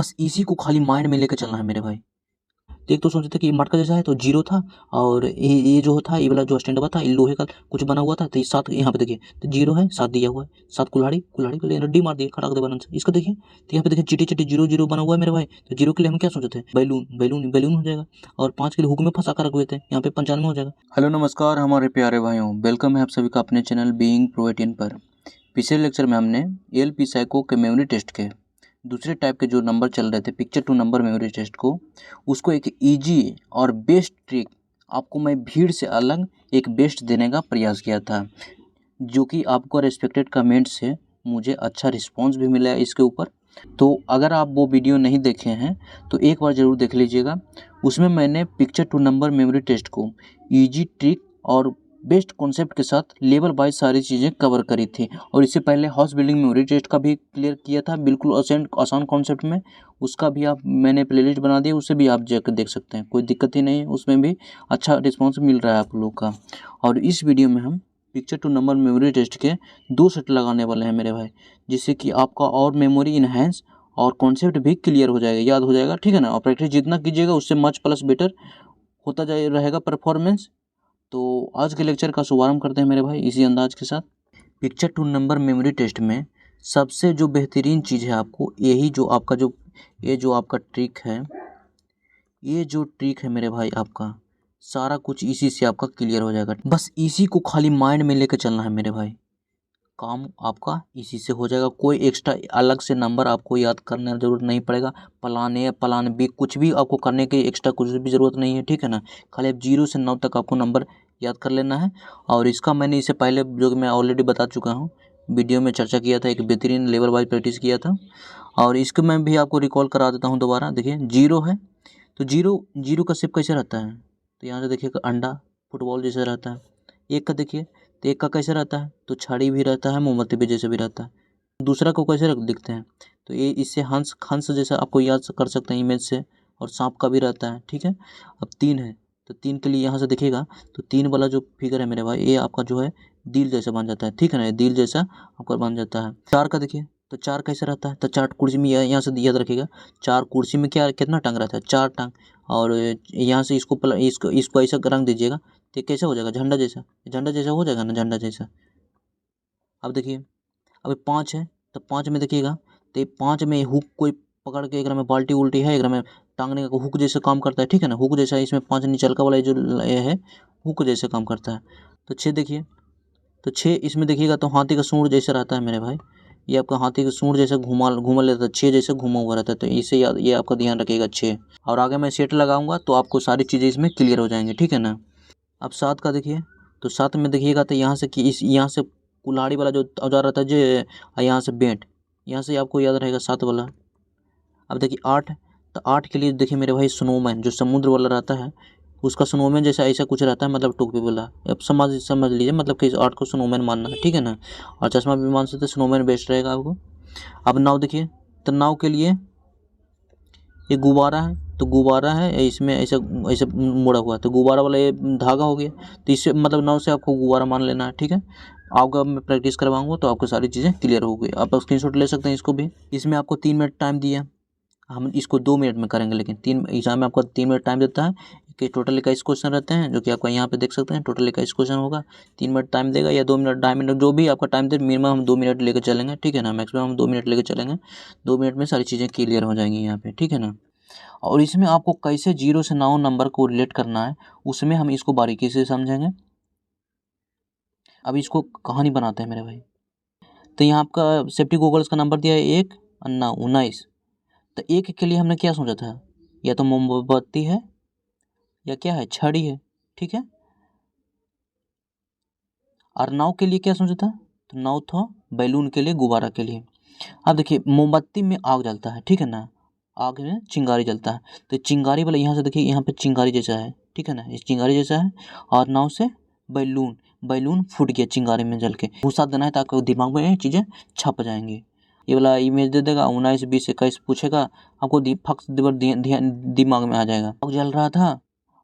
बस इसी को खाली माइंड में लेकर चलना है मेरे भाई। तो एक तो सोचे थे कि मटका जैसा है तो जीरो था, और ये जो था, ये वाला जो स्टैंड हुआ था, ये लोहे का कुछ बना हुआ था, तो ये सात यहाँ पे देखिए तो जीरो है, सात दिया हुआ है, सात कुल्हाड़ी, कुल्हाड़ी के लिए रड्डी मार दिए खड़ाक दे बनन से। इसका देखिए तो यहाँ पे देखिए चिटी चिटी जीरो जीरो बना हुआ है मेरे भाई। तो जीरो के लिए हम क्या सोचे थे, बैलून बैलून बैलून हो जाएगा, और 5 के लिए हुक में फंसा कर रख हुए थे, यहाँ पे 95 हो जाएगा। हेलो नमस्कार हमारे प्यारे भाइयों, वेलकम है आप सभी का अपने चैनल बीइंग प्रो 18 पर। पिछले लेक्चर में हमने एएलपी साइको के मेमोरी टेस्ट के दूसरे टाइप के जो नंबर चल रहे थे, picture to number memory test को, उसको एक इजी और बेस्ट ट्रिक आपको मैं भीड़ से अलग एक बेस्ट देने का प्रयास किया था, जो कि आपको रिस्पेक्टेड कमेंट से मुझे अच्छा रिस्पांस भी मिला है इसके ऊपर। तो अगर आप वो वीडियो नहीं देखे हैं तो एक बार ज़रूर देख लीजिएगा। उसमें मैंने picture to number memory test को ईजी ट्रिक और बेस्ट कॉन्सेप्ट के साथ लेवल वाइज सारी चीज़ें कवर करी थी, और इससे पहले हाउस बिल्डिंग मेमोरी टेस्ट का भी क्लियर किया था बिल्कुल आसान कॉन्सेप्ट में। उसका भी मैंने प्लेलिस्ट बना दिया, उसे भी आप जाकर देख सकते हैं, कोई दिक्कत ही नहीं है, उसमें भी अच्छा रिस्पॉन्स मिल रहा है आप लोग का। और इस वीडियो में हम picture to number memory test के 2 सेट लगाने वाले हैं मेरे भाई, जिससे कि आपका और मेमोरी इन्हेंस और कॉन्सेप्ट भी क्लियर हो जाएगा, याद हो जाएगा, ठीक है ना। और प्रैक्टिस जितना कीजिएगा उससे मच प्लस बेटर होता जाए रहेगा परफॉर्मेंस। तो आज के लेक्चर का शुभारंभ करते हैं मेरे भाई इसी अंदाज के साथ। Picture to number memory test में सबसे जो बेहतरीन चीज़ है आपको, यही जो आपका जो ये जो आपका ट्रिक है, ये जो ट्रिक है मेरे भाई, आपका सारा कुछ इसी से आपका क्लियर हो जाएगा। बस इसी को खाली माइंड में लेकर चलना है मेरे भाई, काम आपका इसी से हो जाएगा। कोई एक्स्ट्रा अलग से नंबर आपको याद करने की जरूरत नहीं पड़ेगा, प्लान ए प्लान बी कुछ भी आपको करने की एक्स्ट्रा कुछ भी ज़रूरत नहीं है, ठीक है ना। खाली आप 0 से 9 तक आपको नंबर याद कर लेना है। और इसका मैंने इससे पहले जो मैं ऑलरेडी बता चुका हूँ, वीडियो में चर्चा किया था, एक बेहतरीन लेवल वाइज प्रैक्टिस किया था, और इसको मैं भी आपको रिकॉल करा देता हूँ दोबारा। देखिए जीरो है तो जीरो जीरो का शेप कैसे रहता है, तो यहाँ से देखिएगा अंडा फुटबॉल जैसा रहता है। एक का देखिए तो एक का कैसे रहता है, तो छड़ी भी रहता है, मोमबत्ती भी जैसे भी रहता है। दूसरा को कैसे रख दिखते हैं, तो ये इससे हंस हंस जैसा आपको याद कर सकते हैं इमेज से, और सांप का भी रहता है, ठीक है। अब 3 है तो 3 के लिए यहाँ से देखिएगा तो 3 वाला जो फिगर है मेरे भाई, ये आपका जो है दिल जैसा बन जाता है, ठीक है ना, ये दिल जैसा आपका बन जाता है। 4 का देखिए तो 4 कैसे रहता है, तो 4 कुर्सी में, यहाँ से याद रखिएगा 4 कुर्सी में क्या कितना टांग रहता है, 4 टांग। और यहाँ से इसको ऐसा रंग दीजिएगा तो कैसे हो जाएगा, झंडा जैसा, झंडा जैसा हो जाएगा ना, झंडा जैसा। अब देखिए अब 5 है तो 5 में देखिएगा तो 5 में हुक कोई पकड़ के, एक में बाल्टी उल्टी है, एक में टांगने का हुक जैसे काम करता है, ठीक है ना, हुक जैसा। इसमें 5 निचलका वाला जो ये है हुक जैसे काम करता है। तो 6 देखिए तो 6 इसमें देखिएगा तो हाथी का सूंड जैसे रहता है मेरे भाई, ये आपका हाथी का सूंड जैसे घुमा लेता है, 6 जैसे घुमा हुआ रहता है, तो इसे याद, ये आपका ध्यान रखिएगा 6। और आगे मैं सेट लगाऊंगा तो आपको सारी चीज़ें इसमें क्लियर हो जाएंगी, ठीक है ना। अब 7 का देखिए तो 7 में देखिएगा तो यहाँ से कि इस यहाँ से कुल्हाड़ी वाला जो औजार रहता है जो, यहाँ से बेंट, यहाँ से आपको याद रहेगा 7 वाला। अब देखिए 8 तो 8 के लिए देखिए मेरे भाई स्नोमैन जो समुद्र वाला रहता है, उसका स्नोमैन जैसा ऐसा कुछ रहता है, मतलब टोपी वाला। अब समझ लीजिए मतलब कि 8 को स्नोमैन मानना है, ठीक है ना। और चश्मा भी मान सकते, स्नोमैन बेस्ट रहेगा आपको। अब 9 देखिए तो 9 के लिए ये गुब्बारा है, तो गुब्बारा है, इसमें ऐसा ऐसे मुड़ा हुआ है, तो गुब्बारा वाला ये धागा हो गया, तो इससे मतलब 9 से आपको गुब्बारा मान लेना है, ठीक है। आपका मैं प्रैक्टिस करवाऊंगा तो आपको सारी चीज़ें क्लियर हो गई। आप स्क्रीनशॉट ले सकते हैं इसको भी। इसमें आपको 3 मिनट टाइम दिया, हम इसको 2 मिनट में करेंगे, लेकिन 3 एग्जाम में आपको 3 मिनट टाइम देता है कि टोटल 21 क्वेश्चन रहते हैं, जो कि आपको यहाँ पे देख सकते हैं, टोटल 21 क्वेश्चन होगा। 3 मिनट टाइम देगा या 2 मिनट 2.5 मिनट, जो भी आपका टाइम दे, मिनिमम हम 2 मिनट लेकर चलेंगे, ठीक है ना, मैक्सिमम हम 2 मिनट लेकर चलेंगे। 2 मिनट में सारी चीज़ें क्लियर हो जाएंगी यहाँ पे, ठीक है ना। और इसमें आपको कैसे 0 से 9 नंबर को रिलेट करना है, उसमें हम इसको बारीकी से समझेंगे। अब इसको कहानी बनाते हैं मेरे भाई। तो यहाँ आपका सेफ्टी गूगल्स का नंबर दिया है 1 और 9 19। तो 1 के लिए हमने क्या सोचा था, या तो मोमबत्ती है या क्या है, छड़ी है, ठीक है। और 9 के लिए क्या सोचा था, तो 9 था बैलून के लिए, गुब्बारा के लिए। अब देखिए मोमबत्ती में आग जलता है, ठीक है ना, आग में चिंगारी जलता है, तो चिंगारी वाला यहाँ से देखिए यहाँ पे चिंगारी जैसा है, ठीक है ना, इस चिंगारी जैसा है। और 9 से बैलून, बैलून फूट गया चिंगारी में जल के, घुसा देना है ताकि दिमाग में ये चीज़ें छप जाएंगी। ये वाला इमेज दे देगा 19 20 21 पूछेगा, आपको दिमाग में आ जाएगा। आग जल रहा था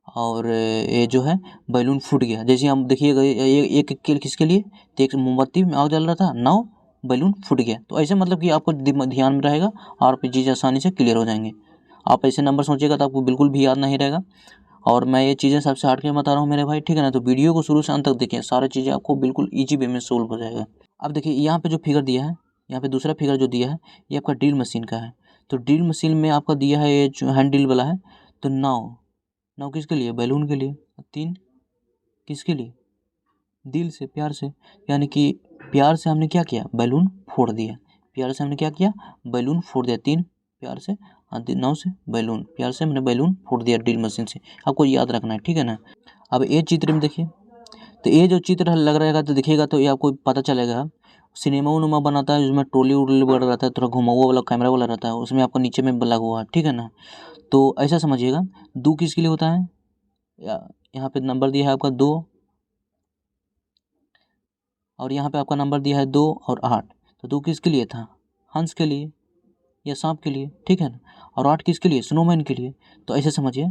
और ये जो है बैलून फूट गया, जैसे हम देखिएगा एक किसके लिए, तो एक मोमबत्ती में आग जल रहा था 9, बैलून फूट गया। तो ऐसे मतलब कि आपको ध्यान में रहेगा और आपकी चीज़ आसानी से क्लियर हो जाएंगे। आप ऐसे नंबर सोचिएगा तो आपको बिल्कुल भी याद नहीं रहेगा। और मैं ये चीज़ें सबसे हट के बता रहा हूँ मेरे भाई, ठीक है ना। तो वीडियो को शुरू से अंत तक देखिए, सारी चीज़ें आपको बिल्कुल ईजी वे में सोल्व हो जाएगा। अब देखिए यहाँ पे जो फिगर दिया है, यहाँ पे दूसरा फिगर जो दिया है ये आपका ड्रिल मशीन का है। तो ड्रिल मशीन में आपका दिया है ये जो हैंड ड्रिल वाला है। तो 9 किसके लिए? बैलून के लिए। 3 किसके लिए? दिल से, प्यार से। यानी कि प्यार से हमने क्या किया? बैलून फोड़ दिया। प्यार से हमने क्या किया? बैलून फोड़ दिया। 3 प्यार से, 9 से बैलून, प्यार से हमने बैलून फोड़ दिया ड्रिल मशीन से। आपको याद रखना है, ठीक है ना। अब ये चित्र में देखिए, तो ये जो चित्र लग रहेगा तो देखिएगा तो ये आपको पता चलेगा। सिनेमा उनेमा बनाता है जिसमें ट्रॉली उर्ली वगैरह रहता है, थोड़ा घुमा हुआ वाला कैमरा वाला रहता है, उसमें आपको नीचे में लगा हुआ है, ठीक है ना। तो ऐसा समझिएगा, 2 किसके लिए होता है? यहाँ पे नंबर दिया है आपका 2, और यहाँ पे आपका नंबर दिया है 2 और 8। तो 2 किसके लिए था? हंस के लिए या सांप के लिए, ठीक है ना। और 8 किसके लिए? स्नोमैन के लिए। तो ऐसे समझिए,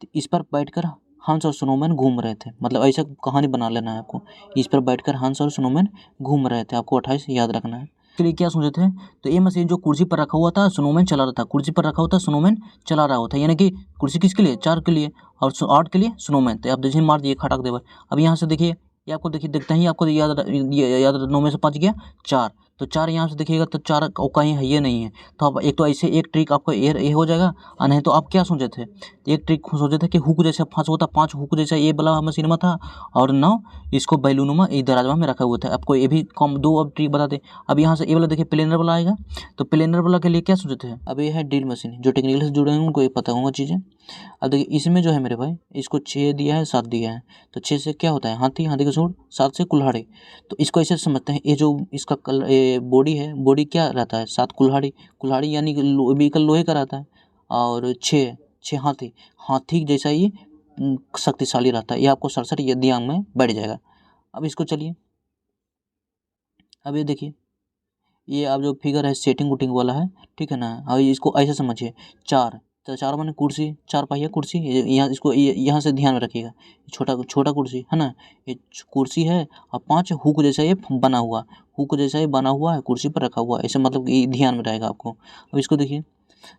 तो इस पर बैठकर हंस और स्नोमैन घूम रहे थे, मतलब ऐसा कहानी बना लेना है आपको। इस पर बैठकर हंस और स्नोमैन घूम रहे थे, आपको 28 याद रखना है। इसके लिए क्या सोचे थे? तो ये मशीन जो कुर्सी पर रखा हुआ था, स्नोमैन चला रहा था। कुर्सी पर रखा हुआ था, स्नोमैन चला रहा होता है, यानी कि कुर्सी किसके लिए? 4 के लिए, और 8 के लिए स्नोमैन। तो आप देखिए मार दिए खटाक देवर। अब यहाँ से देखिए, ये आपको देखिए, देखते ही आपको याद 9 में से 5 गया 4। तो 4 यहाँ से देखिएगा तो 4 कहीं है, ये नहीं है। तो आप एक तो ऐसे एक ट्रिक आपको ये हो जाएगा। और नहीं तो आप क्या सोचे थे? एक ट्रिक सोचे थे कि हुक जैसा 5 होता, 5 हुक जैसा ये वाला मशीन में था, और 9 इसको बैलूनुमा इस दराजवा में रखा हुआ था। आपको ये भी कम 2 अब ट्रिक बताते। अब यहाँ से ये वाला देखिए प्लेनर वाला आएगा। तो प्लेनर वाला के लिए क्या सोचे थे? अब ये है ड्रिल मशीन, जो टेक्निकल से जुड़े हैं उनको ये पता होगा चीज़ें। अब देखिए इसमें जो है मेरे भाई, इसको 6 दिया है, 7 दिया है। तो 6 से क्या होता है? हाथी, हाथी का सूंड। 7 से कुल्हाड़ी। तो इसको ऐसे समझते हैं, ये जो इसका कलर, ये बॉडी है, बॉडी क्या रहता है? 7 कुल्हाड़ी। कुल्हाड़ी यानी कि व्हीकल लोहे का रहता है। और 6 हाथी, हाथी जैसा ये शक्तिशाली रहता है। ये आपको सरसर ये दिमाग में बैठ जाएगा। अब इसको चलिए, अब ये देखिए, ये अब जो फिगर है सेटिंग उटिंग वाला है, ठीक है ना। और इसको ऐसे समझिए, 4, तो 4 माने कुर्सी, 4 पहिया कुर्सी। यहाँ इसको यहाँ से ध्यान में रखिएगा, छोटा छोटा कुर्सी है ना, ये कुर्सी है। और 5 हुक जैसा ये बना हुआ, हुक जैसा ये बना हुआ है, कुर्सी पर रखा हुआ है, ऐसे मतलब ये ध्यान में रहेगा आपको। अब इसको देखिए,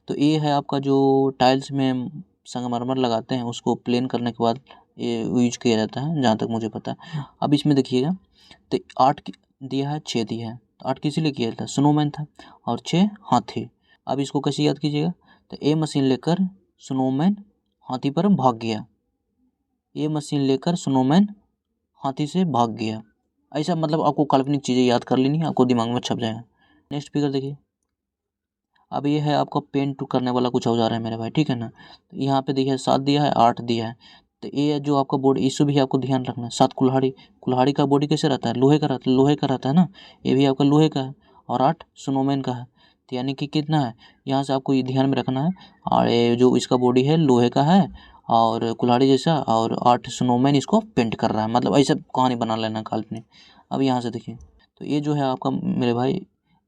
तो ये है आपका जो टाइल्स में संगमरमर लगाते हैं, उसको प्लेन करने के बाद ये यूज किया जाता है, जहाँ तक मुझे पता है। अब इसमें देखिएगा, तो 8 दिया है, 6 दिया है। तो 8 किसी लिए किया था? स्नोमैन था। और 6 हाथी। अब इसको कैसे याद कीजिएगा? तो ये मशीन लेकर स्नोमैन हाथी पर भाग गया। ये मशीन लेकर स्नोमैन हाथी से भाग गया। ऐसा मतलब आपको काल्पनिक चीज़ें याद कर लेनी है, आपको दिमाग में छप जाएगा। नेक्स्ट फिगर देखिए, अब ये है आपका पेंट करने वाला कुछ औजार है मेरे भाई, ठीक है ना। तो यहाँ पे देखिए 7 दिया है, 8 दिया है। तो ये जो आपका बॉडी, इसको भी आपको ध्यान रखना है। 7 कुल्हाड़ी, कुल्हाड़ी का बॉडी कैसे रहता है? लोहे का रहता है, लोहे का रहता है ना। ये भी आपका लोहे का है। और 8 स्नोमैन का है। तो यानी कि कितना है? यहाँ से आपको ये ध्यान में रखना है। और ये जो इसका बॉडी है लोहे का है और कुल्हाड़ी जैसा, और 8 स्नोमैन इसको पेंट कर रहा है, मतलब ऐसा कहानी बना लेना काल्पनिक। अब यहाँ से देखिए, तो ये जो है आपका मेरे भाई,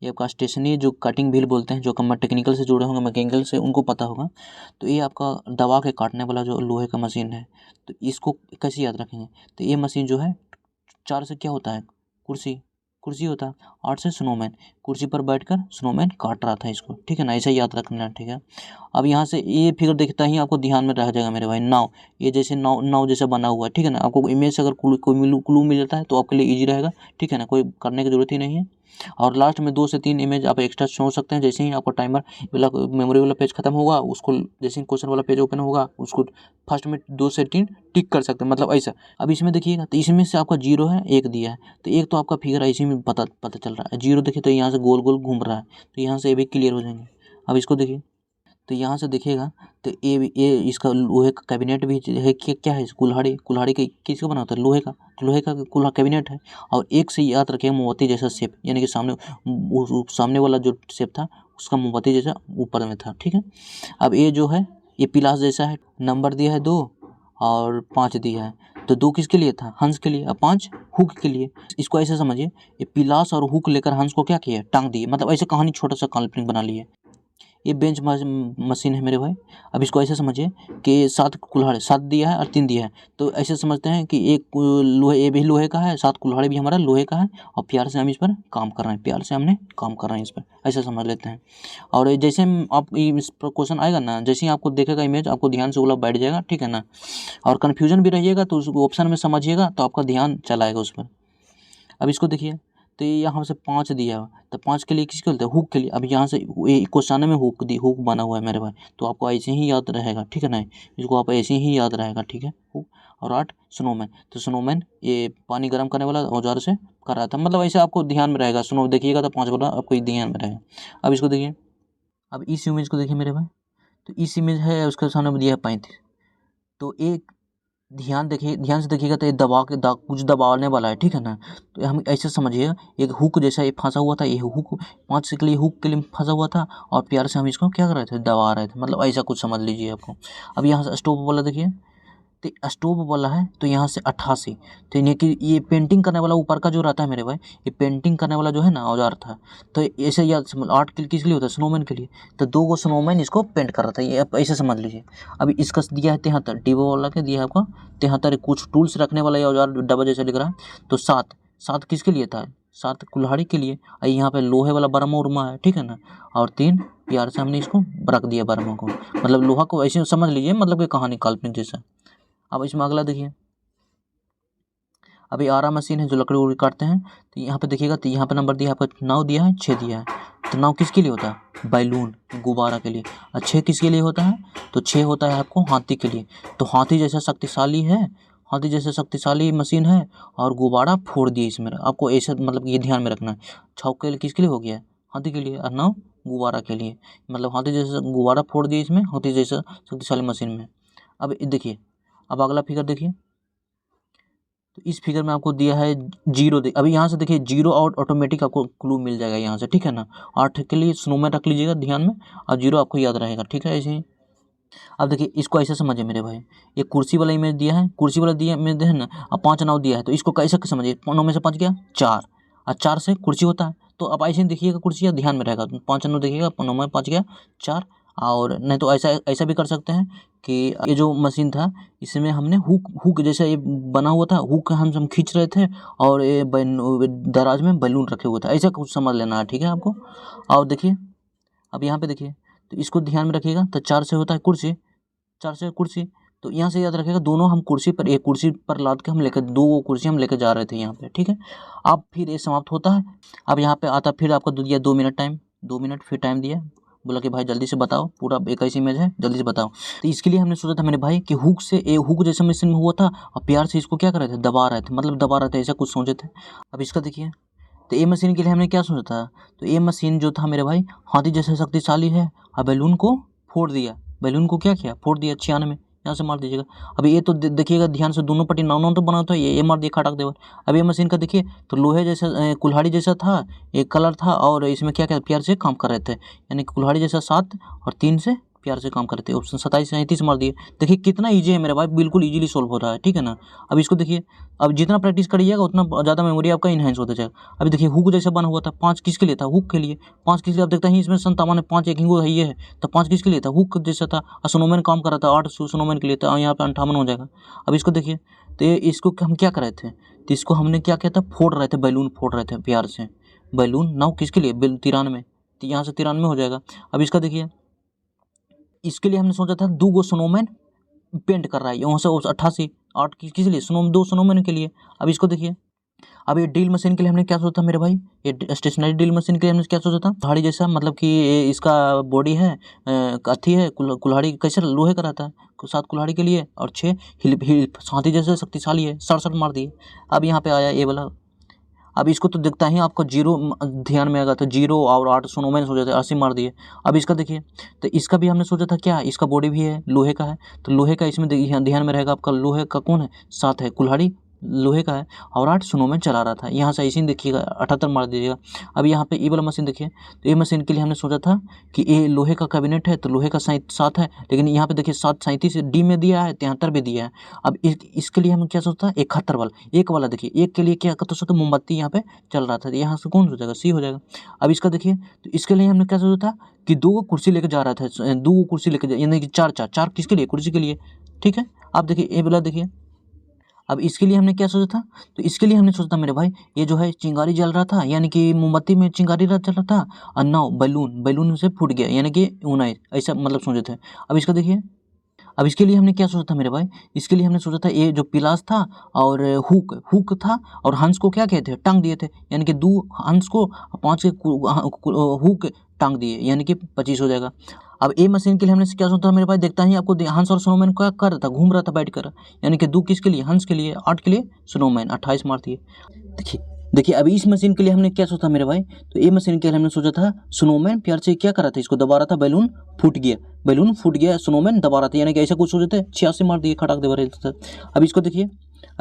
ये आपका स्टेशनरी जो कटिंग व्हील बोलते हैं, जो कम टेक्निकल से जुड़े होंगे, मैकेनिकल से, उनको पता होगा। तो ये आपका दबा के काटने वाला जो लोहे का मशीन है। तो इसको कैसे याद रखेंगे? तो ये मशीन जो है, 4 से क्या होता है? कुर्सी, कुर्सी होता है। 8 से स्नोमैन, कुर्सी पर बैठकर स्नोमैन काट रहा था इसको, ठीक है ना। ऐसा याद रखना है, ठीक है। अब यहाँ से ये फिगर देखता ही आपको ध्यान में रह जाएगा मेरे भाई, नाव। ये जैसे नाव, नाव जैसा बना हुआ है, ठीक है ना। आपको इमेज से अगर कोई क्लू मिल जाता है तो आपके लिए ईजी रहेगा, ठीक है ना। कोई करने की जरूरत ही नहीं है। और लास्ट में 2 से 3 इमेज आप एक्स्ट्रा छोड़ सकते हैं। जैसे ही आपका टाइमर वाला मेमोरी वाला पेज खत्म होगा, उसको जैसे ही क्वेश्चन वाला पेज ओपन होगा, उसको फर्स्ट में 2 से 3 टिक कर सकते हैं, मतलब ऐसा। अब इसमें देखिएगा, तो इसमें से आपका 0 है, 1 दिया है। तो एक तो आपका फिगर ऐसे में पता चल रहा है। 0 देखिए तो यहाँ से गोल गोल घूम रहा है, तो यहाँ से ये भी क्लियर हो जाएंगे। अब इसको देखिए, तो यहाँ से देखिएगा, तो ये इसका लोहे का कैबिनेट भी है। क्या है? कुल्हाड़ी, कुल्हाड़ी के किसका बना होता है? लोहे का। तो लोहे का कुल्हा कैबिनेट है। और एक से याद रखिए, मोमबत्ती जैसा शेप, यानी कि सामने वाला जो शेप था उसका मोमबत्ती जैसा ऊपर में था, ठीक है। अब ये जो है, ये पिलास जैसा है। नंबर दिया है 2 और 5 दिया है। तो 2 किसके लिए था? हंस के लिए। और 5 हुक के लिए। इसको ऐसे समझिए, ये पिलास और हुक लेकर हंस को क्या किया? टांग दिए, मतलब ऐसे कहानी छोटा सा काल्पनिक बना लिए। ये बेंच मशीन है मेरे भाई। अब इसको ऐसे समझिए कि 7 कुल्हाड़ी, 7 दिया है और 3 दिया है, तो ऐसे समझते हैं कि एक लोहे, ये भी लोहे का है, 7 कुल्हाड़ी भी हमारा लोहे का है, और प्यार से हम इस पर काम कर रहे हैं, प्यार से हमने काम कर रहे हैं इस पर, ऐसे समझ लेते हैं। और जैसे हम आप इस पर क्वेश्चन आएगा ना, जैसे ही आपको देखेगा इमेज, आपको ध्यान से वो बैठ जाएगा, ठीक है ना। और कन्फ्यूजन भी रहिएगा तो उस ऑप्शन में समझिएगा, तो आपका ध्यान चलाएगा उस पर। अब इसको देखिए, तो ये यहाँ से 5 दिया हुआ, तो 5 के लिए किसके बोलते हैं, हुक के लिए। अब यहाँ से क्वेश्चन में हुक बना हुआ है मेरे भाई, तो आपको ऐसे ही याद रहेगा, ठीक है ना, इसको आप ऐसे ही याद रहेगा, ठीक है, हुक। और 8 स्नोमैन, तो स्नोमैन ये पानी गर्म करने वाला औजार से कर रहा था, मतलब ऐसे आपको ध्यान में रहेगा, स्नो देखिएगा तो 5 वाला आपको ध्यान में रहेगा। अब इसको देखिए, अब इस इमेज को देखिए मेरे भाई, तो इस इमेज है, उसके सामने में दिया है 35, तो एक ध्यान देखिए, ध्यान से देखिएगा, तो ये कुछ दबाने वाला है, ठीक है ना। तो हम ऐसे समझिए, एक हुक जैसा ये फंसा हुआ था, ये हुक 5 से के लिए हुक के लिए फंसा हुआ था, और प्यार से हम इसको क्या कर रहे थे, दबा रहे थे, मतलब ऐसा कुछ समझ लीजिए आपको। अब यहाँ से स्टोव वाला देखिए, तो स्टोव वाला है, तो यहाँ से 88, तो यानी कि ये पेंटिंग करने वाला ऊपर का जो रहता है मेरे भाई, ये पेंटिंग करने वाला जो है ना औजार था, तो ऐसे याद समझ, 8 किस लिए होता है, स्नोमैन के लिए, तो 2 गो स्नोमैन इसको पेंट कर रहा था, ये आप ऐसे समझ लीजिए। अभी इसका दिया है 73, डिबो वाला के दिया है आपका 73, कुछ टूल्स रखने वाला ये औजार डब्बा जैसे लिख रहा है, तो 7 किसके लिए था, 7 कुल्हाड़ी के लिए, और यहाँ पे लोहे वाला बर्मा उर्मा है, ठीक है ना, और 3 प्यार से हमने इसको रख दिया बर्मा को, मतलब लोहा को ऐसे समझ लीजिए, मतलब कि कहानी काल्पनिक जैसा। अब इसमें अगला देखिए, अभी आरा मशीन है जो लकड़ी उकड़ी काटते हैं, तो यहाँ पे देखिएगा, तो यहाँ पे नंबर दिया है आपका 9 दिया है, 6 दिया है, तो 9 किसके लिए होता है, बैलून गुब्बारा के लिए, और 6 किसके लिए होता है, तो 6 होता है आपको हाथी के लिए, तो हाथी जैसा शक्तिशाली है, हाथी जैसे शक्तिशाली मशीन है, और गुब्बारा फोड़ दिए इसमें, आपको ऐसे मतलब ये ध्यान में रखना है। 6 के लिए किसके लिए हो गया, हाथी के लिए, और 9 गुब्बारा के लिए, मतलब हाथी जैसा गुब्बारा फोड़ दिए इसमें, हाथी जैसा शक्तिशाली मशीन में। अब देखिए, अब अगला फिगर देखिए, तो इस फिगर में आपको दिया है 0, अभी यहाँ से देखिए 0 और ऑटोमेटिक आपको क्लू मिल जाएगा यहाँ से, ठीक है ना। 8 के लिए स्नोमैन रख लीजिएगा ध्यान में, और 0 आपको याद रहेगा, ठीक है, ऐसे ही। अब देखिए, इसको ऐसे समझिए मेरे भाई, ये कुर्सी वाला इमेज दिया है, कुर्सी वाला दिया इमेज है ना, अब 5 9 दिया है, तो इसको कैसे समझिए, 9 में से 5 गया 4, और 4 से कुर्सी होता है, तो अब ऐसे ही देखिएगा, कुर्सी ध्यान में रहेगा, 5 9 देखिएगा, 9 में 5 गया 4, और नहीं तो ऐसा ऐसा भी कर सकते हैं कि ये जो मशीन था, इसमें हमने हुक जैसा ये बना हुआ था, हुक हम खींच रहे थे, और ये दराज में बैलून रखे हुए था, ऐसा कुछ समझ लेना है, ठीक है आपको। और देखिए, अब यहाँ पे देखिए, तो इसको ध्यान में रखिएगा, तो 4 से होता है कुर्सी, 4 से कुर्सी, तो यहाँ से याद रखिएगा, दोनों हम कुर्सी पर, एक कुर्सी पर लाद के हम लेकर, 2 कुर्सी हम लेकर जा रहे थे यहाँ पे, ठीक है। अब फिर ये समाप्त होता है, अब यहाँ पे आता, फिर आपको दिया 2 मिनट टाइम, 2 मिनट फिर टाइम दिया, बोला कि भाई जल्दी से बताओ, पूरा 21 इमेज है, जल्दी से बताओ। तो इसके लिए हमने सोचा था मेरे भाई कि हुक से, हुक जैसे मशीन में हुआ था, और प्यार से इसको क्या कर रहे थे, दबा रहे थे, मतलब दबा रहे थे, ऐसा कुछ सोचे थे। अब इसका देखिए, तो ये मशीन के लिए हमने क्या सोचा था, तो ये मशीन जो था मेरे भाई, हाथी जैसे शक्तिशाली है, और बैलून को फोड़ दिया, बैलून को क्या किया, फोड़ दिया, 96, यहाँ से मार दीजिएगा। अभी ये तो देखिएगा ध्यान से, दोनों पट्टी 9 9 तो बना था, ये मार दिया खटाक देवर। अब ये मशीन का देखिए, तो लोहे जैसा कुल्हाड़ी जैसा था, एक कलर था, और इसमें क्या क्या प्यार से काम कर रहे थे, यानी कुल्हाड़ी जैसा 7 और 3 से प्यार से काम करते हैं, ऑप्शन 27 37 मार दिए। देखिए कितना ईजी है मेरे भाई, बिल्कुल इजीली सोल्व हो रहा है, ठीक है ना। अब इसको देखिए, अब जितना प्रैक्टिस करिएगा उतना ज़्यादा मेमोरी आपका इनहेंस होता जाएगा। अभी देखिए, हुक जैसा बना हुआ था, 5 किसके लिए था, हुक के लिए, 5 किसके लिए, आप देखते हैं इसमें 57 5 एक हिंगो है, ये है, तो 5 किसके लिए था, हुक जैसा था, और स्नोमैन काम कर रहा था, 8 स्नोमैन के लिए था, यहाँ पे 58 हो जाएगा। अब इसको देखिए, तो इसको हम क्या कर रहे थे, तो इसको हमने क्या किया था, फोड़ रहे थे, बैलून फोड़ रहे थे प्यार से, बैलून 9 किसके लिए, 93, तो यहाँ से 93 हो जाएगा। अब इसका देखिए, इसके लिए हमने सोचा था 2 गो स्नोमैन पेंट कर रहा है, यहाँ से 88, 8 किस लिए, 2 स्नोमैन के लिए। अब इसको देखिए, अब ये ड्रिल मशीन के लिए हमने क्या सोचा था मेरे भाई, ये स्टेशनरी ड्रिल मशीन के लिए हमने क्या सोचा था, कुल्हाड़ी जैसा, मतलब कि इसका बॉडी है, अथी है, कुल्हाड़ी कैसे लोहे का रहता है, 7 कुल्हाड़ी के लिए, और 6 हिल हाथी जैसे शक्तिशाली है, 67 मार दिए। अब यहाँ पे आया ये वाला, अब इसको तो देखता ही आपको 0 ध्यान में आएगा, तो 0 और 8 स्नोमैन हो जाते, 80 मार दिए। अब इसका देखिए, तो इसका भी हमने सोचा था क्या, इसका बॉडी भी है लोहे का है, तो लोहे का इसमें ध्यान में रहेगा आपका, लोहे का कौन है, 7 है, कुल्हाड़ी लोहे का है और 8 स्नोमैन चला रहा था। यहाँ से ऐसे ही देखिएगा 78 मार दीजिएगा। अब यहाँ पे ये वाला मशीन देखिए, तो ये मशीन के लिए हमने सोचा था कि ये लोहे का कैबिनेट है तो लोहे का 7 है, लेकिन यहाँ पे देखिए 37 डी में दिया है, 73 भी दिया है। अब इसके लिए हम क्या सोचता है 71 वाला, एक वाला देखिए, एक के लिए क्या तो सोचता मोमबत्ती यहाँ पे चल रहा था, यहाँ से कौन हो जाएगा, सी हो जाएगा। अब इसका देखिए, तो इसके लिए हमने क्या सोचा था कि 2 कुर्सी लेके जा रहा था, 2 कुर्सी लेके यानी कि 4 किसके लिए, कुर्सी के लिए, ठीक है। आप देखिए ये वाला देखिए, अब इसके लिए हमने क्या सोचा था, तो इसके लिए हमने सोचा था मेरे भाई ये जो है चिंगारी जल रहा था, यानी कि मोमबत्ती में चिंगारी चल रहा था, और 9 बैलून से फूट गया, यानी कि 19 ऐसा मतलब सोचे थे। अब इसका देखिए, अब इसके लिए हमने क्या सोचा था मेरे भाई, इसके लिए हमने सोचा था ये जो पिलास था और हुक था, और हंस को क्या कहते हैं, टांग दिए थे, यानी कि 2 हंस को 5 के हुक टांग दिए, यानी कि 25 हो जाएगा। अब ए मशीन के लिए हमने क्या सोचा था मेरे भाई, देखता ही आपको हंस और स्नोमैन क्या कर रहा था, घूम रहा था बैठ कर, यानी कि 2 किसके लिए, हंस के लिए, 8 के लिए स्नोमैन, 28 मार दिए। देखिए अभी इस मशीन के लिए हमने क्या सोचा मेरे भाई, तो ये मशीन के लिए हमने सोचा था स्नोमैन प्यार से क्या कर रहा था, इसको दबा रहा था, बैलून फूट गया, स्नोमैन दबा रहा था, यानी कि ऐसा कुछ सोचे थे, 86 मार दिए, खटाक दबा रहे थे। अब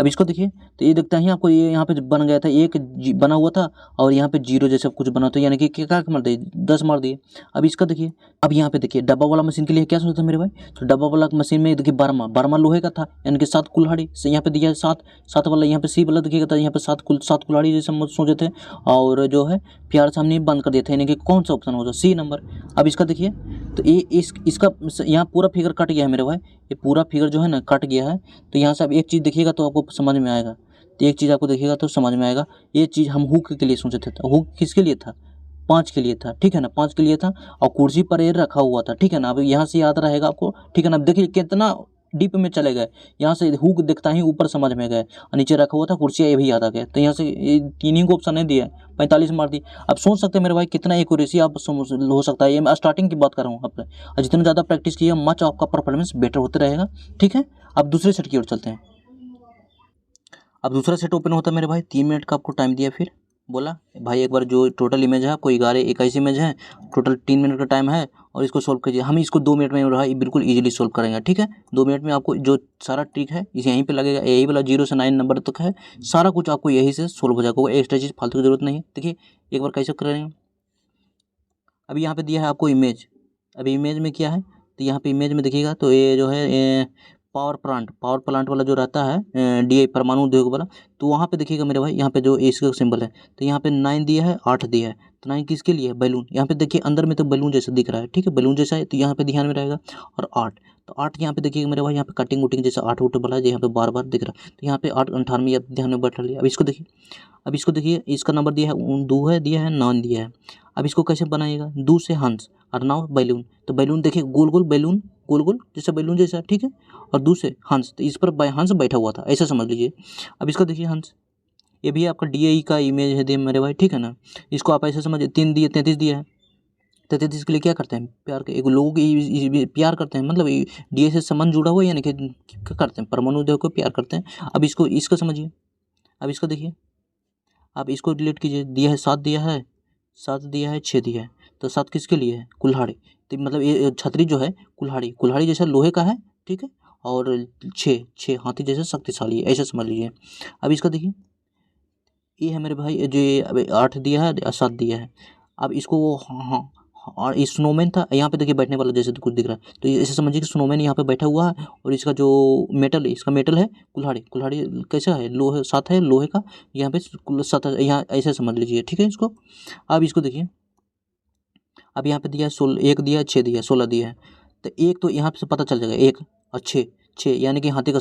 इसको देखिए, तो ये देखता ही आपको ये यहाँ पे बन गया था, एक बना हुआ था और यहाँ पे 0 जैसा कुछ बना था, यानी कि क्या मार दिए, 10 मार दिए। अब इसका देखिए, अब यहाँ पे देखिए डब्बा वाला मशीन के लिए क्या सोचा था मेरे भाई, तो डब्बा वाला मशीन में देखिए बर्मा लोहे का था, यानी कि 7 कुल्हाड़ी से यहाँ पे दिया है, 7 वाला यहाँ पे सी वाला देखिएगा, तो यहाँ पे 7 कुल्हाड़ी जैसे हम सोचे थे, और जो है प्यार से हमने बंद कर दिया था, यानी कि कौन सा ऑप्शन होगा, सी नंबर। अब इसका देखिए, तो ये इसका यहाँ पूरा फिगर कट गया है मेरे भाई, ये पूरा फिगर जो है ना कट गया है। तो यहाँ से अब एक चीज़ देखिएगा तो आपको समझ में आएगा, तो एक चीज़ आपको देखिएगा तो समझ में आएगा, ये चीज़ हम हुक के लिए सोचे थे, तो हुक किसके लिए था, 5 के लिए था, ठीक है ना, 5 के लिए था, और कुर्सी पर ये रखा हुआ था, ठीक है ना। अब यहाँ से याद रहेगा आपको, ठीक है ना। अब देखिए कितना डीप में चले गए, यहाँ से हुक दिखता ही ऊपर समझ में गए, और नीचे रखा हुआ था कुर्सी, ये भी याद आ गया। तो यहाँ से ये 3 ही को ऑप्शन नहीं दिया, 45 मार दी। अब सोच सकते हैं मेरे भाई कितना एक्यूरेसी आप हो सकता है, ये मैं स्टार्टिंग की बात कर रहा हूँ अपने, और जितना ज़्यादा प्रैक्टिस किया मच आपका परफॉर्मेंस बेटर होते रहेगा, ठीक है। अब दूसरे सेट की ओर चलते हैं। अब दूसरा सेट ओपन होता है मेरे भाई, 3 मिनट का आपको टाइम दिया, फिर बोला भाई एक बार जो टोटल इमेज है आपको 21 इमेज है, टोटल 3 मिनट का टाइम है, और इसको सोल्व कीजिए। हम इसको 2 मिनट में भाई बिल्कुल इजीली सोल्व करेंगे, ठीक है। 2 मिनट में आपको जो सारा ट्रिक है इसे यहीं पे लगेगा, यही वाला 0 से 9 नंबर तक है, सारा कुछ आपको यही से सोल्व हो जाएगा, कोई एक्स्ट्रा चीज़ फालतू की जरूरत नहीं है। देखिए एक बार कैसे करेंगे। अभी यहाँ पे दिया है आपको इमेज, अभी इमेज में क्या है, तो यहाँ पे इमेज में देखिएगा तो ये जो है पावर प्लांट वाला जो रहता है DI परमाणु उद्योग वाला, तो वहाँ पे देखिएगा मेरे भाई, यहाँ पे जो इसका सिंबल है, तो यहाँ पे 9 दिया है, 8 दिया है, तो 9 किसके लिए है, बैलून। यहाँ पे देखिए अंदर में तो बैलून जैसा दिख रहा है, ठीक है, बैलून जैसा है, तो यहाँ पे ध्यान में रहेगा। और 8, तो 8 यहाँ पे देखिएगा मेरे भाई, यहाँ पे कटिंग वुटिंग जैसा 8 उठ वाला है, यहाँ पे बार दिख रहा है, तो यहाँ पे 8 98 ध्यान में बैठा लिया। अब इसको देखिए, इसका नंबर दिया है 2 है, दिया है 9 दिया है। अब इसको कैसे बनाइएगा, 2 से हंस और 9 बैलून, तो बैलून देखिए गोल बैलून, गोल जैसा बैलून जैसा, ठीक है, और 2 से हंस, तो इस पर हंस बैठा हुआ था, ऐसा समझ लीजिए। अब इसका देखिए हंस, ये भी आपका DI का इमेज है दे मेरे भाई, ठीक है ना। इसको आप ऐसे समझिए, 3 दिए, 33 दिया है, तो 33 के लिए क्या करते हैं, प्यार के एक लोगों की प्यार करते हैं, मतलब DI से संबंध जुड़ा हुआ है, यानी कि क्या करते हैं, परमाणु उद्योग को प्यार करते हैं। अब इसको समझिए। अब इसको देखिए, आप इसको डिलीट कीजिए, दिया है 7 दिया है, 6 दिया है, तो 7 किसके लिए है, कुल्हाड़ी, तो मतलब ये छतरी जो है कुल्हाड़ी जैसा लोहे का है, ठीक है, और 6 हाथी जैसे शक्तिशाली है, ऐसा समझ लीजिए। अब इसका देखिए, ये है मेरे भाई जो ये अभी 8 दिया है, 7 दिया है। अब इसको हाँ, और ये स्नोमैन था, यहाँ पे देखिए बैठने वाला जैसे तो कुछ दिख रहा है, तो ये ऐसे समझिए कि स्नोमैन यहाँ पे बैठा हुआ है, और इसका जो इसका मेटल है कुल्हाड़ी कैसा है, लोहे 7 है लोहे का, यहाँ पे 7 है, यहाँ ऐसे समझ लीजिए, ठीक है इसको। अब इसको देखिए, अब यहाँ पे दिया है 16, 1 दिया है, 6 दिया है, 16 दिया है, तो एक तो यहाँ से पता चल जाएगा 1 और 6 यानी कि हाथी का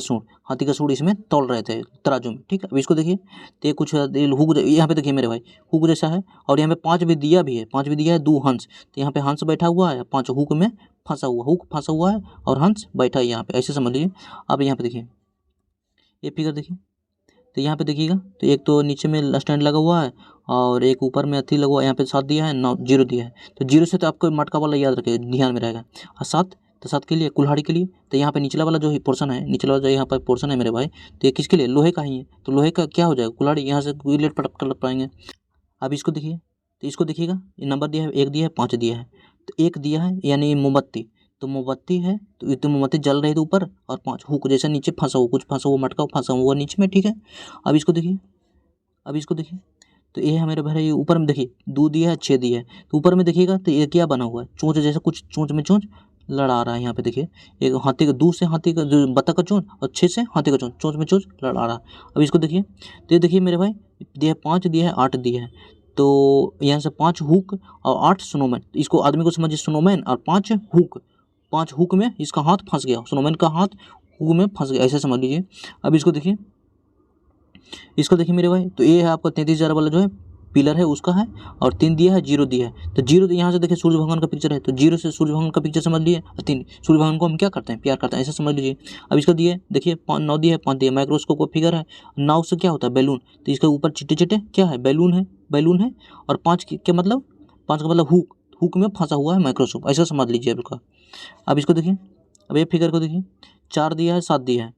सूंड इसमें तौल रहे थे तराजू में, ठीक है। अब इसको देखिए, तो ये कुछ हुक यहाँ पे देखिए मेरे भाई, हुक जैसा है, और यहाँ पे 5 भी दिया है, 2 हंस, तो यहाँ पे हंस बैठा हुआ है, 5 हुक में फंसा हुआ है, और हंस बैठा है यहाँ पे, ऐसे समझ लीजिए। अब यहाँ पे देखिए, ये फिगर देखिए, तो यहाँ पे देखिएगा, तो एक तो नीचे में स्टैंड लगा हुआ है, और एक ऊपर में अथी लगा हुआ है, यहाँ पे 7 दिया है, 9 0 दिया है, तो 0 से तो आपको मटका वाला याद रखिए, ध्यान में रहेगा, और 7, तो 7 के लिए कुल्हाड़ी के लिए, तो यहाँ पे निचला वाला जो पोर्सन है, यहाँ पर पोर्सन है मेरे भाई, तो ये किसके लिए, लोहे का ही है, तो लोहे का क्या हो जाएगा, कुल्हाड़ी, यहाँ से रिलेट कर पाएंगे। अब इसको देखिए, तो इसको देखिएगा, ये नंबर दिया है, 1 दिया है, 5 दिया है, तो 1 दिया है यानी मोमबत्ती, तो मोमबत्ती है, तो ये तो मोमबत्ती जल रही थी ऊपर, और 5 हुक जैसा नीचे फंसा हुआ, कुछ फंसा हुआ मटका फंसा हुआ नीचे में, ठीक है। अब इसको देखिए, अब इसको देखिए, तो ये है मेरे भाई, ये ऊपर में देखिए 2 दिया है, 6 दिया है, तो ऊपर में देखिएगा तो ये क्या बना हुआ है, चोंच जैसा, कुछ चोंच में चोंच लड़ा रहा है। यहाँ पे देखिए, एक हाथी का 2 से हाथी का जो बत्तख का चोंच, और 6 से हाथी का चोंच, चोंच में चोंच लड़ा रहा है। अब इसको देखिए, तो ये देखिए मेरे भाई, दिया है 5, दिया है 8 दिया है, तो यहाँ से 5 हुक और 8 स्नोमैन। इसको आदमी को समझिए स्नोमैन, और 5 हुक, 5 हुक में इसका हाथ फंस गया, स्नोमैन का हाथ हुक में फंस गया, ऐसे समझ लीजिए। अब इसको देखिए, इसको देखिए मेरे भाई, तो ये है आपका 33,000 वाला जो है पिलर है उसका है, और 3 दिया है, 0 दिया है, तो 0 यहाँ से देखिए सूर्य भगवान का पिक्चर है, तो 0 से सूर्य भगवान का पिक्चर समझ लिए, और 3 सूर्य भगवान को हम क्या करते हैं, प्यार करते हैं, ऐसा समझ लीजिए। अब इसका दिए देखिए 9 दिया है, 5 दिया, माइक्रोस्कोप का फिगर है, 9 से क्या होता है बैलून, तो इसके ऊपर चिट्टे चिट्टे क्या है, बैलून है, बैलून है, और 5 क्या मतलब, 5 का मतलब हुक, हुक में फंसा हुआ है माइक्रोस्कोप, ऐसा समझ लीजिए आपका। अब इसको देखिए, अब ये फिगर को देखिए, 4 दिया है, 7 दिया है,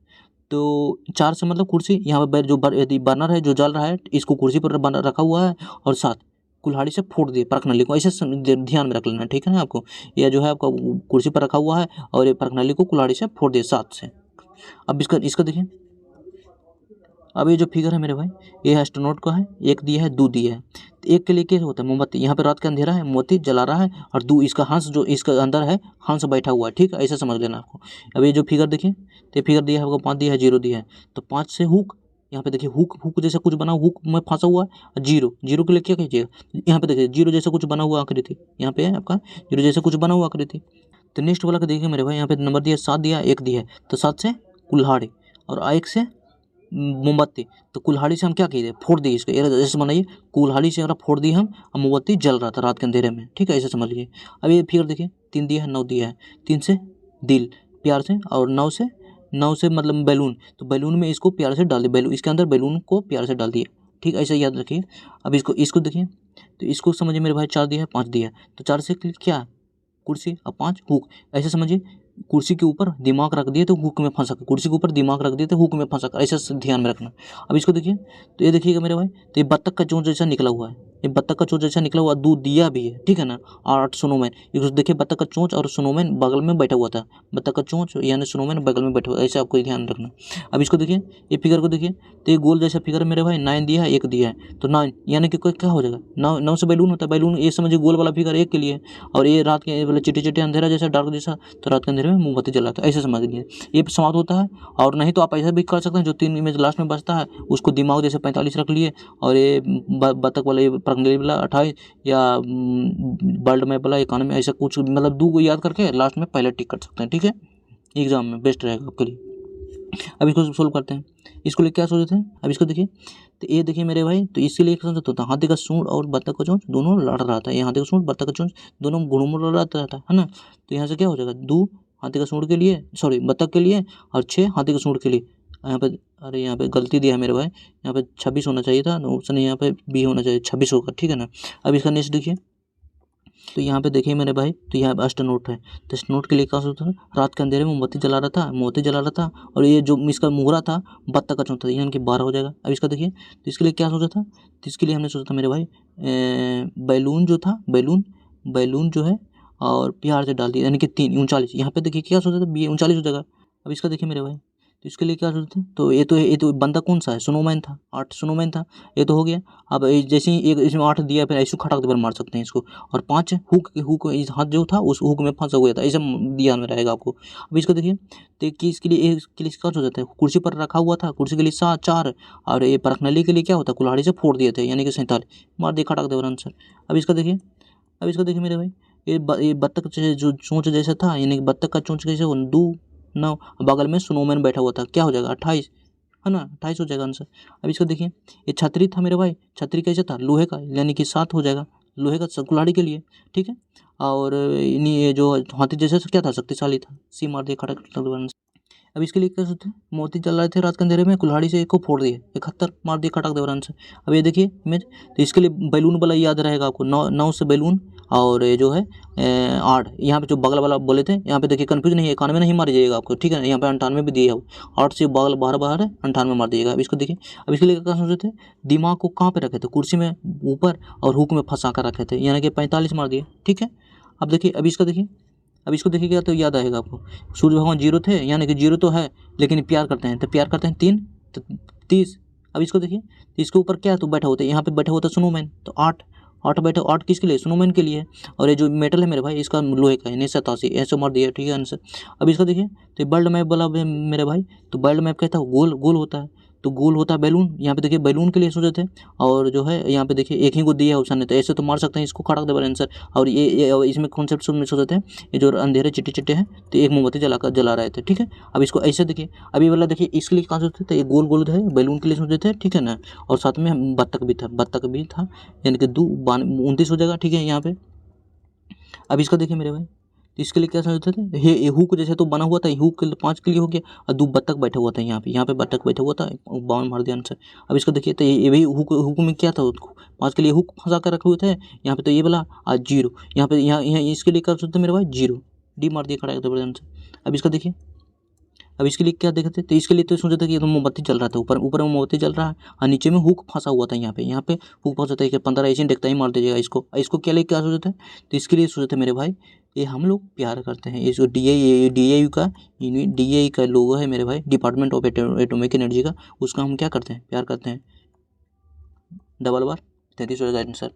तो 4 से मतलब कुर्सी, यहाँ पे जो यदि बर्नर है जो जल रहा है, इसको कुर्सी पर रखा हुआ है, और 7 कुल्हाड़ी से फोड़ दिए परख नली को, ऐसे ध्यान में रख लेना, ठीक है ना आपको। यह जो है आपका कुर्सी पर रखा हुआ है, और ये परख नली को कुल्हाड़ी से फोड़ दिए 7 से। अब इसका देखिए, अब ये जो फिगर है मेरे भाई, ये एस्ट्रोनॉट का है, 1 दिया है, 2 दिया है, तो 1 के लिए क्या होता है, मोमबत्ती, यहाँ पे रात का अंधेरा है, मोमबत्ती जला रहा है, और 2 इसका हंस जो इसका अंदर है, हंस बैठा हुआ है, ठीक है, ऐसे समझ लेना आपको। अब ये जो फिगर देखिए, तो ये फिगर दिया है आपको, 5 दिया है, 0 दिया है, तो 5 से हुक, यहाँ पे देखिए हुक, हुक जैसा कुछ बना, हुक में फंसा हुआ है, 0, 0 के लिए क्या कीजिएगा, यहाँ पे देखिए 0 जैसा कुछ बना हुआ आकृति, यहाँ पे है आपका 0 जैसा कुछ बना हुआ आकृति। तो नेक्स्ट वाला का देखिए मेरे भाई, यहाँ पे नंबर दिया 7 दिया, 1 दिया है, तो 7 से कुल्हाड़ी, और 1 से मोमबत्ती, तो कुल्हाड़ी से हम क्या किए, फोड़ दिए इसको, जैसे बनाइए कुल्हाड़ी से अगर फोड़ दिए हम, और मोमबत्ती जल रहा था रात के अंधेरे में, ठीक है, ऐसे समझ लीजिए। अब ये फिगर देखिए, 3 दिया है, 9 दिया है, 3 से दिल प्यार से, और 9 से मतलब बैलून, तो बैलून में इसको प्यार से डाल दिए, बैलून इसके अंदर बैलून को प्यार से डाल दिए, ठीक, ऐसे याद रखिए। अब इसको देखिए, तो इसको समझिए मेरे भाई, 4 दिया है, 5 दिया है, तो 4 से क्या है कुर्सी, और 5 हुक, ऐसे समझिए, कुर्सी के ऊपर दिमाग रख दिए तो हुक में फंसा, कुर्सी के ऊपर दिमाग रख दिए तो हुक में फंसा, ऐसे ध्यान में रखना। अब इसको देखिए, तो ये देखिएगा मेरे भाई, तो ये बत्तख का चोंच जैसा निकला हुआ है, ये बत्तख का चोंच जैसा निकला हुआ, 2 दिया भी है, ठीक है ना, और 8 स्नोमैन, ये देखिए बत्तख का चोंच और स्नोमैन बगल में बैठा हुआ था, बत्तख का चोंच यानी स्नोमैन बगल में बैठा हुआ, ऐसे आपको ध्यान रखना। अब इसको देखिए, ये फिगर को देखिए, तो ये गोल जैसा फिगर है मेरे भाई, 9 दिया है, 1 दिया है, तो 9 यानी कि कोई क्या हो जाएगा, 9 से बैलून होता है, बैलून ये समझिए गोल वाला फिगर 1 के लिए, और ये रात के वाले चिट्टे चिट्टे अंधेरा जैसा डार्क जैसा, तो रात के अंधेरे में मोमबत्ती जलाता है, ऐसे समझ लीजिए, ये समाप्त होता है। और नहीं तो आप ऐसा भी कर सकते हैं, जो 3 इमेज लास्ट में बचता है उसको दिमाग जैसे 45 रख लिए, और ये बतख वाला, ये परंगली वाला 28, या वर्ल्ड मैप वाला 91, ऐसा कुछ मतलब 2 को याद करके लास्ट में पहले टिक कर सकते हैं, ठीक है, एग्जाम में बेस्ट रहेगा आपके लिए। अब इसको सोल्व करते हैं, इसको लिए क्या सोचते हैं। अब इसको देखिए, तो ये देखिए मेरे भाई, तो इसके लिए एक समझ होता है, हाथी का सूंड और बत्तख का चोंच दोनों लड़ रहा था, ये हाथी का सूंड बत्तख का चोंच दोनों घुड़मुड़ लड़ाता रहता है ना, तो यहाँ से क्या हो जाएगा, 2 हाथी का सूंड के लिए, सॉरी बत्तख के लिए, और 6 हाथी का सूंड के लिए। यहाँ पे अरे यहाँ पे गलती दिया है मेरे भाई, यहाँ पे 26 होना चाहिए था, ऑप्शन यहाँ पे बी होना चाहिए, 26 होगा, ठीक है ना। अब इसका नेक्स्ट देखिए, तो यहाँ पे देखिए मेरे भाई, तो यहाँ पे अष्टनोट है, तो अष्टनोट के लिए क्या सोचता था, रात के अंधेरे में मोमबत्ती जला रहा था, मोमबत्ती जला रहा था, और ये जो इसका मुहरा था बत्तख का चौथा था, यानी कि 12 हो जाएगा। अब इसका देखिए, तो इसके लिए क्या सोचा था, तो इसके लिए हमने सोचा था मेरे भाई, बैलून जो था, बैलून जो है, और प्यार से डाल दिया, यानी कि 3 39, यहाँ पे देखिए क्या सोचा था, बी 39 हो जाएगा। अब इसका देखिए मेरे भाई, तो इसके लिए क्या सोचते हैं, तो ये तो बंदा कौन सा है, स्नोमैन था, 8 स्नोमैन था, ये तो हो गया। अब जैसे ही एक इसमें 8 दिया, फिर ऐसे खटाक देकर मार सकते हैं इसको, और 5 हुक इस हाथ जो था उस हुक में फंसा हुआ था, ऐसा ध्यान में रहेगा आपको। अब इसको देखिए, तो कि इसके लिए क्या सोचते हैं, कुर्सी पर रखा हुआ था, कुर्सी के लिए 4, और ये परखनली के लिए क्या होता है, कुल्हाड़ी से फोड़ दिए थे, यानी कि 47, मार दिए खटाक देवर आंसर। अब इसका देखिए, मेरे भाई, ये बत्तख जो चोंच जैसा था, यानी कि बत्तख का चोंच कैसे 2 9, बगल में स्नोमैन बैठा हुआ था, क्या हो जाएगा 28, है ना, 28 हो जाएगा आंसर। अब इसको देखिए, ये छतरी था मेरे भाई, छतरी कैसे था, लोहे का, यानी कि 7 हो जाएगा, लोहे का कुल्हाड़ी के लिए, ठीक है। और ये जो हाथी जैसे क्या था, शक्तिशाली था, सी मार दिया खटक। अब इसके लिए क्या सोचते हैं, मोती जल रहे थे रात के अंधेरे में, कुल्हाड़ी से एक को फोड़ दिए, 71 मार दिए खटाक देवरान से। अब ये देखिए इमेज, तो इसके लिए बैलून वाला याद रहेगा आपको, 9 से बैलून, और ये जो है 8, यहाँ पे जो बगल वाला बोले थे, यहाँ पे देखिए कंफ्यूज नहीं है, 91 नहीं मार जाइएगा आपको, ठीक है ना, यहाँ पे 98 भी दिए है, 8 से बगल बाहर है, 98 मार दीजिएगा। अब इसको देखिए, अब इसके लिए क्या सोचते थे, दिमाग को कहाँ पे रखे थे, कुर्सी में ऊपर, और हुक में फंसा कर रखे थे, यानी कि 45 मार दिए, ठीक है। अब देखिए, अब इसका देखिए, अब इसको देखिएगा तो याद आएगा आपको, सूर्य भगवान जीरो थे, यानी कि जीरो तो है लेकिन प्यार करते हैं, तो प्यार करते हैं 3 तो 30। अब इसको देखिए, तो इसके ऊपर क्या तो बैठा होता है, यहाँ पे बैठा होता है स्नोमैन, तो 8 8 बैठे, 8 किसके लिए, स्नोमैन के लिए। और ये जो मेटल है मेरे भाई इसका लोहे का है, 87 ऐसे मार दिया, ठीक है आंसर। अब इसका देखिए, तो वर्ल्ड मैप वाला मेरे भाई, तो वर्ल्ड मैप कहता है गोल गोल होता है, तो गोल होता है बैलून, यहाँ पे देखिए बैलून के लिए सोचे थे। और जो है यहाँ पे देखिए एक ही को दिया है ऑप्शन है, तो ऐसे तो मार सकते हैं इसको, खड़ा दे आंसर। और ये इसमें कॉन्सेप्ट में सोचते थे, ये जो अंधेरे चिट्टे चिट्टे हैं तो एक मोमबत्ती जला रहे थे, ठीक है। अब इसको ऐसे देखिए, अभी वाला देखिए इसके लिए कहाँ सोचते थे, ये गोल गोल है बैलून के लिए सोचे थे, ठीक है ना। और साथ में बत्तख भी था, यानी कि 29 हो जाएगा, ठीक है यहाँ पे। अब इसका देखिए मेरे भाई, तो इसके लिए क्या सोचते थे, ये हुक जैसे तो बना हुआ था, हुक 5 के लिए हो गया, और 2 बत्तख बैठा हुआ था यहाँ पे बत्तख बैठा हुआ था, 52 मार दिया आंसर। अब इसको देखिए, तो ये भी हुक में क्या था, 5 के लिए हुक फंसा कर रखे हुए थे, यहाँ पे तो ये वाला आज 0, यहाँ पे यहाँ इसके लिए क्या सोचते मेरे भाई 0, डी मार दिया, खड़ा कर दिया आंसर। अब इसका देखिए, अब इसके लिए क्या देखते थे, तो इसके लिए तो सोचे थे कि ये तो मोमबत्ती जल रहा था, ऊपर में मोमबत्ती जल रहा है और नीचे में हुक फंसा हुआ था, यहाँ पे हुक फंसा था कि 15 ऐसे देखता ही मार दीजिएगा इसको क्या लिए क्या सोचे थे, तो इसके लिए सोचे थे मेरे भाई, ये हम लोग प्यार करते हैं, इसको DAE का लोगो है मेरे भाई, डिपार्टमेंट ऑफ एटॉमिक एनर्जी का, उसका हम क्या करते हैं, प्यार करते हैं। डबल बार 33 हो जाएगा आंसर।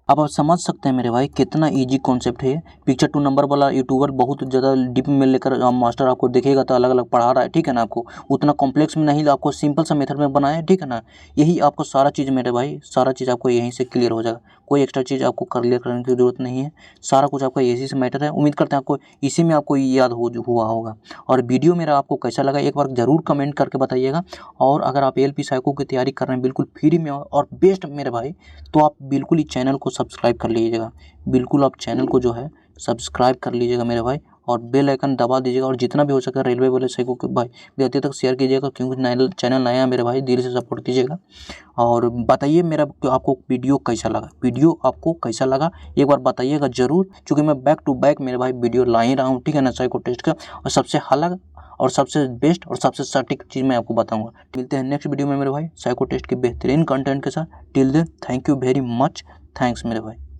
अब आप समझ सकते हैं मेरे भाई कितना इजी कॉन्सेप्ट है ये। पिक्चर 2 नंबर वाला यूट्यूबर बहुत ज़्यादा डीप में लेकर मास्टर आपको देखेगा तो अलग अलग पढ़ा रहा है, ठीक है ना। आपको उतना कॉम्प्लेक्स में नहीं, आपको सिंपल सा मेथड में बनाया है, ठीक है ना। यही आपको सारा चीज़ मेरे भाई, सारा चीज़ आपको यहीं से क्लियर हो जाएगा, कोई एक्स्ट्रा चीज़ आपको क्लियर करने की जरूरत नहीं है, सारा कुछ आपका इसी से मैटर है। उम्मीद करते हैं आपको इसी में आपको याद हुआ होगा। और वीडियो मेरा आपको कैसा लगा एक बार ज़रूर कमेंट करके बताइएगा। और अगर आप ALP साइको की तैयारी कर रहे हैं बिल्कुल फ्री में और बेस्ट मेरे भाई, तो आप बिल्कुल ही चैनल को सब्सक्राइब कर लीजिएगा, बिल्कुल आप चैनल को जो है सब्सक्राइब कर लीजिएगा मेरे भाई, और बेल आइकन दबा दीजिएगा। और जितना भी हो सके रेलवे वाले साइको के भाई व्यक्ति तक शेयर कीजिएगा, क्योंकि चैनल नया है मेरे भाई, दिल से सपोर्ट कीजिएगा। और बताइए मेरा आपको वीडियो कैसा लगा, एक बार बताइएगा ज़रूर, क्योंकि मैं बैक टू बैक मेरे भाई वीडियो ला ही रहा हूँ, ठीक है ना, साइको टेस्ट का। और सबसे अलग और सबसे बेस्ट और सबसे सटीक चीज़ मैं आपको बताऊंगा। मिलते हैं नेक्स्ट वीडियो में मेरे भाई साइको टेस्ट के बेहतरीन कंटेंट के साथ। Till then thank you very much, thanks मेरे भाई।